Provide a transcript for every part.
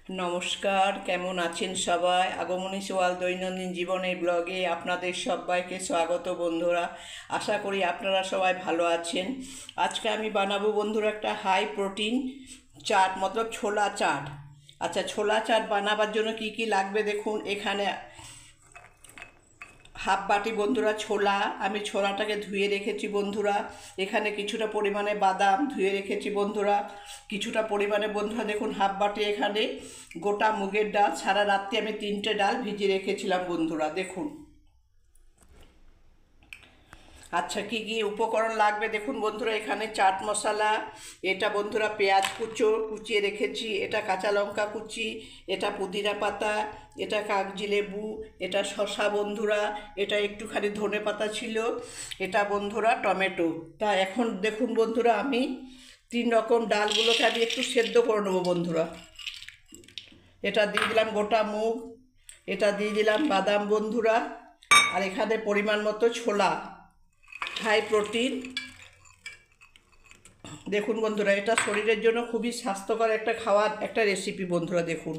নমস্কার, কেমন আছেন সবাই? আগমনী সোয়াল দৈনন্দিন জীবনের ব্লগে আপনাদের সবাইকে স্বাগত বন্ধুরা। আশা করি আপনারা সবাই ভালো আছেন। আজকে আমি বানাবো বন্ধুরা একটা হাই প্রোটিন চাট, মতলব ছোলা চাট। আচ্ছা, ছোলা চাট বানাবার জন্য কি কি লাগবে দেখুন। এখানে হাফ বাটি বন্ধুরা ছোলা, আমি ছোলাটাকে ধুয়ে রেখেছি বন্ধুরা। এখানে কিছুটা পরিমাণে বাদাম ধুয়ে রেখেছি বন্ধুরা। কিছুটা পরিমাণে বন্ধুরা দেখুন হাফ বাটি এখানে গোটা মুগের ডাল, সারা রাত্রি আমি 3টে ডাল ভিজিয়ে রেখেছিলাম বন্ধুরা দেখুন। আচ্ছা, কি কি উপকরণ লাগবে দেখুন বন্ধুরা। এখানে চাট মশলা, এটা বন্ধুরা পেঁয়াজ কুচিয়ে রেখেছি, এটা কাঁচা লঙ্কা কুচি, এটা পুদিনা পাতা, এটা কাগজি লেবু, এটা শসা বন্ধুরা, এটা একটুখানি ধনে পাতা ছিল, এটা বন্ধুরা টমেটো। তা এখন দেখুন বন্ধুরা, আমি 3 রকম ডালগুলোকে আমি একটু সেদ্ধ করে নেবো বন্ধুরা। এটা দিয়ে দিলাম গোটা মুগ, এটা দিয়ে দিলাম বাদাম বন্ধুরা, আর এখানে পরিমাণ মতো ছোলা, হাই প্রোটিন। দেখুন বন্ধুরা, এটা শরীরের জন্য খুবই স্বাস্থ্যকর একটা খাওয়ার একটা রেসিপি বন্ধুরা দেখুন।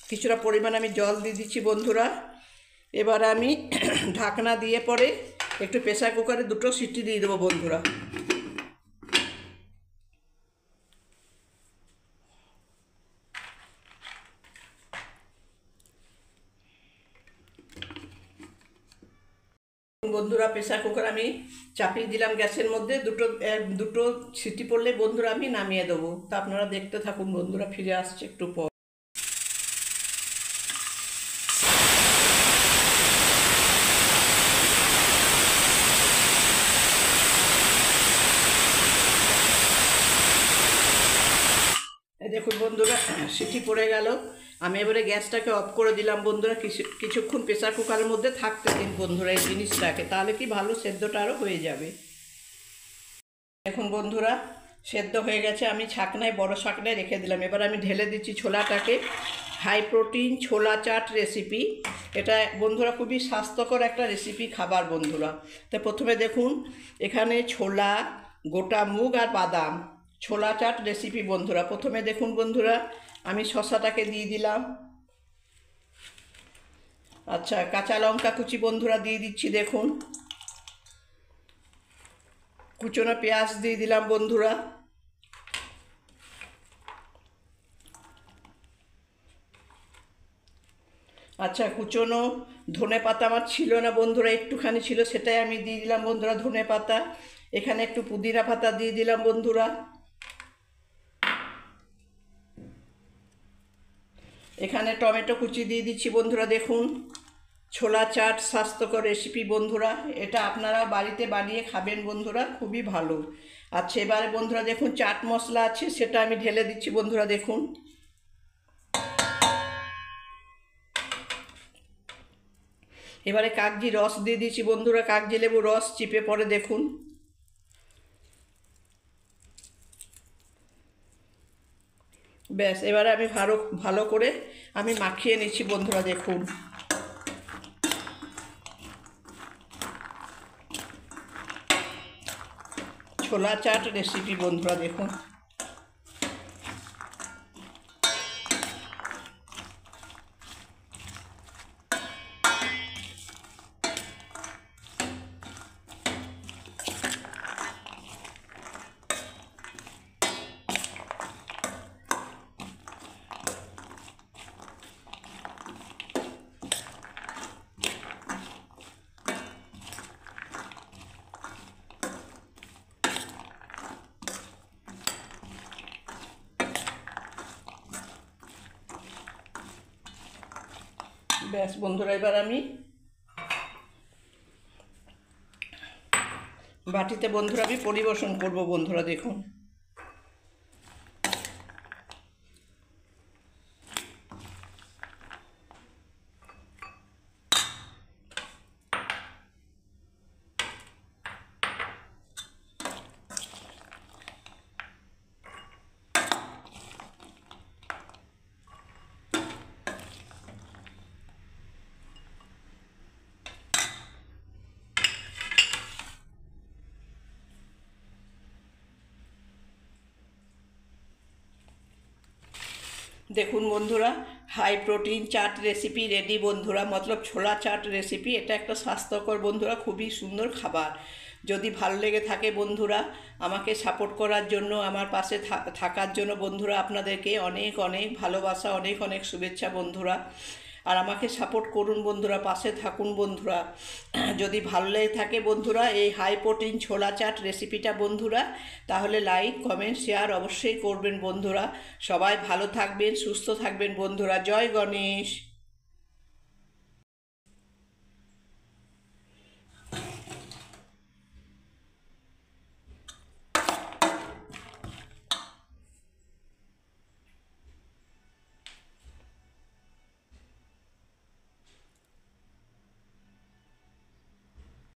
কিছুটা পরিমাণ আমি জল দিয়ে দিচ্ছি বন্ধুরা। এবার আমি ঢাকনা দিয়ে পরে একটু প্রেসার কুকারে 2টো সিটি দিয়ে দেবো বন্ধুরা। বন্ধুরা প্রেসার কুকার আমি চাপিয়ে দিলাম গ্যাসের মধ্যে। দুটো সিটি পড়লে বন্ধুরা আমি নামিয়ে দেবো। তা আপনারা দেখতে থাকুন বন্ধুরা, ফিরে আসছে একটু পর। দেখুন বন্ধুরা, সিটি পড়ে গেল। আমি এবারে গ্যাসটাকে অফ করে দিলাম বন্ধুরা। কিছুক্ষণ প্রেসার কুকারের মধ্যে থাকতে দিন বন্ধুরা এই জিনিসটাকে, তাহলে কি ভালো সেদ্ধটা আরও হয়ে যাবে। দেখুন বন্ধুরা, সেদ্ধ হয়ে গেছে। আমি ছাকনায়, বড় ছাকনায় রেখে দিলাম। এবার আমি ঢেলে দিচ্ছি ছোলাটাকে। হাই প্রোটিন ছোলা চাট রেসিপি, এটা বন্ধুরা খুবই স্বাস্থ্যকর একটা রেসিপি খাবার বন্ধুরা। তো প্রথমে দেখুন এখানে ছোলা, গোটা মুগ আর বাদাম, ছোলা চাট রেসিপি বন্ধুরা। প্রথমে দেখুন বন্ধুরা, আমি শসাটাকে দিয়ে দিলাম। আচ্ছা, কাঁচা লঙ্কা কুচি বন্ধুরা দিয়ে দিচ্ছি দেখুন। কুচনো পেঁয়াজ দিয়ে দিলাম বন্ধুরা। আচ্ছা, কুচনো ধনে পাতা আমার ছিল না বন্ধুরা, একটুখানি ছিল, সেটাই আমি দিয়ে দিলাম বন্ধুরা ধনে পাতা। এখানে একটু পুদিনা পাতা দিয়ে দিলাম বন্ধুরা। এখানে টমেটো কুচি দিয়ে দিচ্ছি বন্ধুরা দেখুন। ছোলা চাট স্বাস্থ্যকর রেসিপি বন্ধুরা, এটা আপনারা বাড়িতে বানিয়ে খাবেন বন্ধুরা, খুবই ভালো। আচ্ছা, এবারে বন্ধুরা দেখুন চাট মশলা আছে, সেটা আমি ঢেলে দিচ্ছি বন্ধুরা দেখুন। এবারে কাগজি রস দিয়ে দিচ্ছি বন্ধুরা, কাগজি লেবু রস চিপে পরে দেখুন। ব্যাস, এবারে আমি ভালো ভালো করে আমি মাখিয়ে নিচ্ছি বন্ধুরা দেখুন। ছোলা চাট রেসিপি বন্ধুরা দেখুন। ব্যাস বন্ধুরা, এবার আমি বাটিতে বন্ধুরা আমি পরিবেশন করব বন্ধুরা দেখুন। দেখুন বন্ধুরা, high protein chaat recipe ready বন্ধুরা, মতলব ছোলা চাট রেসিপি। এটা একটা স্বাস্থ্যকর বন্ধুরা, খুবই সুন্দর খাবার। যদি ভালো লেগে থাকে বন্ধুরা, আমাকে সাপোর্ট করার জন্য, আমার পাশে থাকার জন্য বন্ধুরা, আপনাদেরকে অনেক অনেক ভালোবাসা, অনেক অনেক শুভেচ্ছা বন্ধুরা। আর আমাকে সাপোর্ট করুন বন্ধুরা, পাশে থাকুন বন্ধুরা। যদি ভালো লেগে থাকে বন্ধুরা এই হাই প্রোটিন ছোলা চাট রেসিপিটা বন্ধুরা, তাহলে লাইক কমেন্ট শেয়ার অবশ্যই করবেন বন্ধুরা। সবাই ভালো থাকবেন, সুস্থ থাকবেন বন্ধুরা। জয় গণেশ।